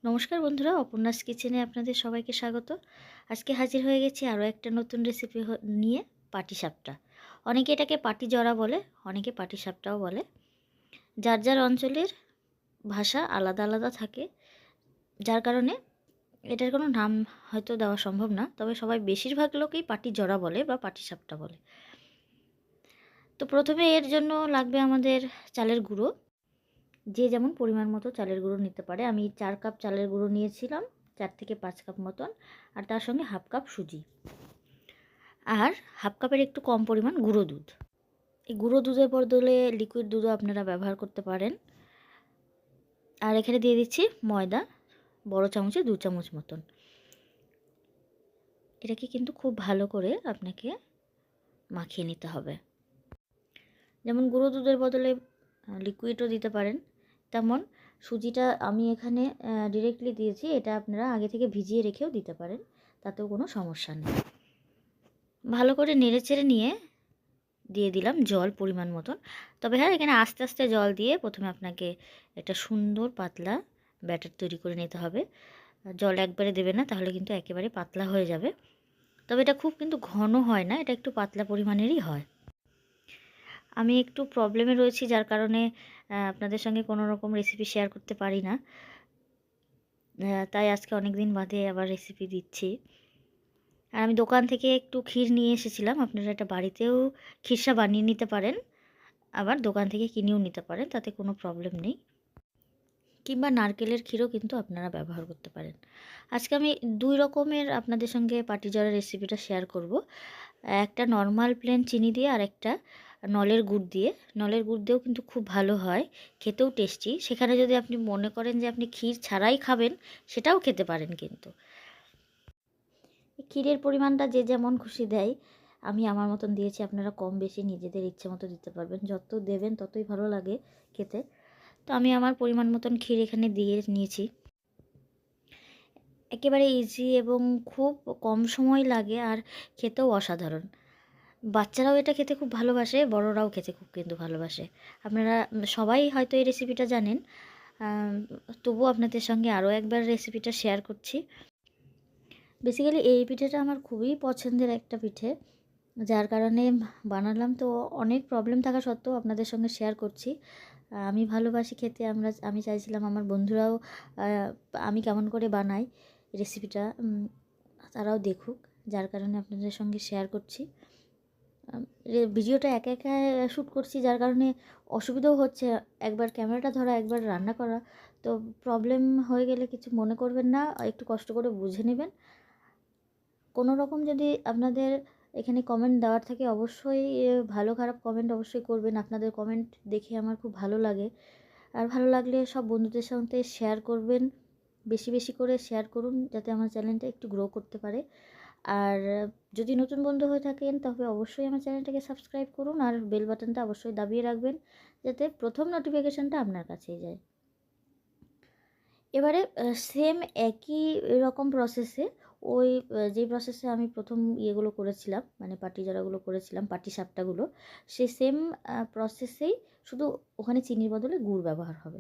নমস্কার বন্ধুরা, অপর্ণাস কিচেনে আপনাদের সবাইকে স্বাগত। আজকে হাজির হয়ে গেছি আরও একটা নতুন রেসিপি নিয়ে, পাটিসাপটা। অনেকে এটাকে পাটি জড়া বলে, অনেকে পাটিসাপটাও বলে। যার যার অঞ্চলের ভাষা আলাদা আলাদা থাকে, যার কারণে এটার কোনো নাম হয়তো দেওয়া সম্ভব না, তবে সবাই বেশিরভাগ লোকই পাটি জড়া বলে বা পাটিসাপটা বলে। তো প্রথমে এর জন্য লাগবে আমাদের চালের গুঁড়ো। যে যেমন পরিমাণ মতো চালের গুঁড়ো নিতে পারে। আমি 4 কাপ চালের গুঁড়ো নিয়েছিলাম, 4 থেকে 5 কাপ মতন, আর তার সঙ্গে হাফ কাপ সুজি, আর হাফ কাপের একটু কম পরিমাণ গুঁড়ো দুধ। এই গুঁড়ো দুধের বদলে লিকুইড দুধও আপনারা ব্যবহার করতে পারেন। আর এখানে দিয়ে দিচ্ছি ময়দা, বড় চামচে 2 চামচ মতন। এটাকে কিন্তু খুব ভালো করে আপনাকে মাখিয়ে নিতে হবে। যেমন গুঁড়ো দুধের বদলে লিকুইডও দিতে পারেন, তেমন সুজিটা আমি এখানে ডিরেক্টলি দিয়েছি। এটা আপনারা আগে থেকে ভিজিয়ে রেখেও দিতে পারেন, তাতেও কোনো সমস্যা নেই। ভালো করে নেড়েচেড়ে নিয়ে দিয়ে দিলাম জল পরিমাণ মতন। তবে হ্যাঁ, এখানে আস্তে আস্তে জল দিয়ে প্রথমে আপনাকে একটা সুন্দর পাতলা ব্যাটার তৈরি করে নিতে হবে। জল একবারে দেবে না, তাহলে কিন্তু একেবারে পাতলা হয়ে যাবে। তবে এটা খুব কিন্তু ঘন হয় না, এটা একটু পাতলা পরিমাণেরই হয়। আমি একটু প্রবলেমে রয়েছি, যার কারণে আপনাদের সঙ্গে কোনো রকম রেসিপি শেয়ার করতে পারি না। তাই আজকে অনেক দিন বাদে আবার রেসিপি দিচ্ছি। আর আমি দোকান থেকে একটু ক্ষীর নিয়ে এসেছিলাম। আপনারা এটা বাড়িতেও ক্ষীরসা বানিয়ে নিতে পারেন, আবার দোকান থেকে কিনেও নিতে পারেন, তাতে কোনো প্রবলেম নেই। কিংবা নারকেলের ক্ষীরও কিন্তু আপনারা ব্যবহার করতে পারেন। আজকে আমি 2 রকমের আপনাদের সঙ্গে পাটিজড়ার রেসিপিটা শেয়ার করব। একটা নর্মাল প্লেন চিনি দিয়ে, আর একটা নলের গুড় দিয়ে। নলের গুড় দিয়েও কিন্তু খুব ভালো হয়, খেতেও টেস্টি। সেখানে যদি আপনি মনে করেন যে আপনি ক্ষীর ছাড়াই খাবেন, সেটাও খেতে পারেন। কিন্তু ক্ষীরের পরিমাণটা যে যেমন খুশি দেয়, আমি আমার মতন দিয়েছি। আপনারা কম বেশি নিজেদের ইচ্ছে মতো দিতে পারবেন, যত দেবেন ততই ভালো লাগে খেতে। তো আমি আমার পরিমাণ মতন ক্ষীর এখানে দিয়ে নিয়েছি। একেবারে ইজি এবং খুব কম সময় লাগে, আর খেতেও অসাধারণ। বাচ্চারাও এটা খেতে খুব ভালোবাসে, বড়রাও খেতে খুব কিন্তু ভালোবাসে। আপনারা সবাই হয়তো এই রেসিপিটা জানেন, তবুও আপনাদের সঙ্গে আরও একবার রেসিপিটা শেয়ার করছি। বেসিক্যালি এই পিঠেটা আমার খুবই পছন্দের একটা পিঠে, যার কারণে বানালাম। তো অনেক প্রবলেম থাকা সত্ত্বেও আপনাদের সঙ্গে শেয়ার করছি। আমি ভালোবাসি খেতে, আমি চাইছিলাম আমার বন্ধুরাও আমি কেমন করে বানাই রেসিপিটা তারাও দেখুক, যার কারণে আপনাদের সঙ্গে শেয়ার করছি। ভিডিওটা একা একা শ্যুট করছি, যার কারণে অসুবিধাও হচ্ছে, একবার ক্যামেরাটা ধরা, একবার রান্না করা। তো প্রবলেম হয়ে গেলে কিছু মনে করবেন না, একটু কষ্ট করে বুঝে নেবেন। কোনো রকম যদি আপনাদের এখানে কমেন্ট দেওয়ার থাকে, অবশ্যই ভালো খারাপ কমেন্ট অবশ্যই করবেন। আপনাদের কমেন্ট দেখে আমার খুব ভালো লাগে। আর ভালো লাগলে সব বন্ধুদের সাথে শেয়ার করবেন, বেশি বেশি করে শেয়ার করুন, যাতে আমার চ্যানেলটা একটু গ্রো করতে পারে। আর যদি নতুন বন্ধু হয়ে থাকেন, তবে অবশ্যই আমার চ্যানেলটাকে সাবস্ক্রাইব করুন, আর বেল বাটনটা অবশ্যই দাবিয়ে রাখবেন, যাতে প্রথম নোটিফিকেশানটা আপনার কাছেই যায়। এবারে সেম একই রকম প্রসেসে, ওই যেই প্রসেসে আমি প্রথম ইয়েগুলো করেছিলাম, মানে পাটিজড়াগুলো করেছিলাম, পাটিসাপটাগুলো, সেই সেম প্রসেসেই, শুধু ওখানে চিনির বদলে গুড় ব্যবহার হবে।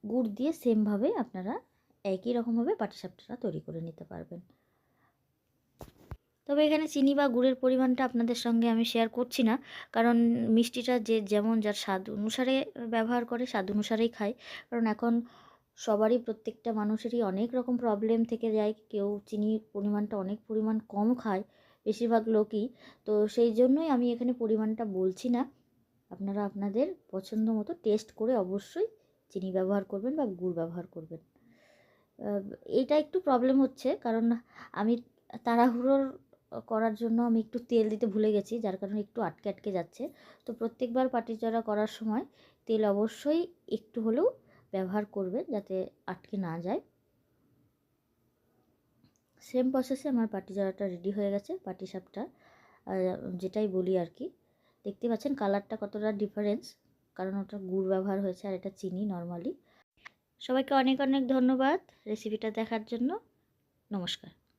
গুড় দিয়ে সেমভাবে আপনারা একই রকমভাবে পাটিসাপটাটা তৈরি করে নিতে পারবেন। তবে এখানে চিনি বা গুড়ের পরিমাণটা আপনাদের সঙ্গে আমি শেয়ার করছি না, কারণ মিষ্টিটা যে যেমন যার স্বাদ অনুসারে ব্যবহার করে, স্বাদ অনুসারেই খায়। কারণ এখন সবারই, প্রত্যেকটা মানুষেরই অনেক রকম প্রবলেম থেকে যায়। কেউ চিনির পরিমাণটা অনেক পরিমাণ কম খায়, বেশিরভাগ লোকই। তো সেই জন্যই আমি এখানে পরিমাণটা বলছি না। আপনারা আপনাদের পছন্দ মতো টেস্ট করে অবশ্যই চিনি ব্যবহার করবেন বা গুড় ব্যবহার করবেন। এইটা একটু প্রবলেম হচ্ছে, কারণ আমি তাড়াহুড়োর করার জন্য আমি একটু তেল দিতে ভুলে গেছি, যার কারণে একটু আটকে আটকে যাচ্ছে। তো প্রত্যেকবার পাটিসাপটা করার সময় তেল অবশ্যই একটু হলেও ব্যবহার করবেন, যাতে আটকে না যায়। সেম প্রসেসে আমার পাটিসাপটা রেডি হয়ে গেছে, পাটিসাপটা যেটাই বলি আর কি। দেখতে পাচ্ছেন কালারটা কতটা ডিফারেন্স, কারণ ওটা গুড় ব্যবহার হয়েছে আর এটা চিনি নর্মালি। সবাইকে অনেক অনেক ধন্যবাদ রেসিপিটা দেখার জন্য। নমস্কার।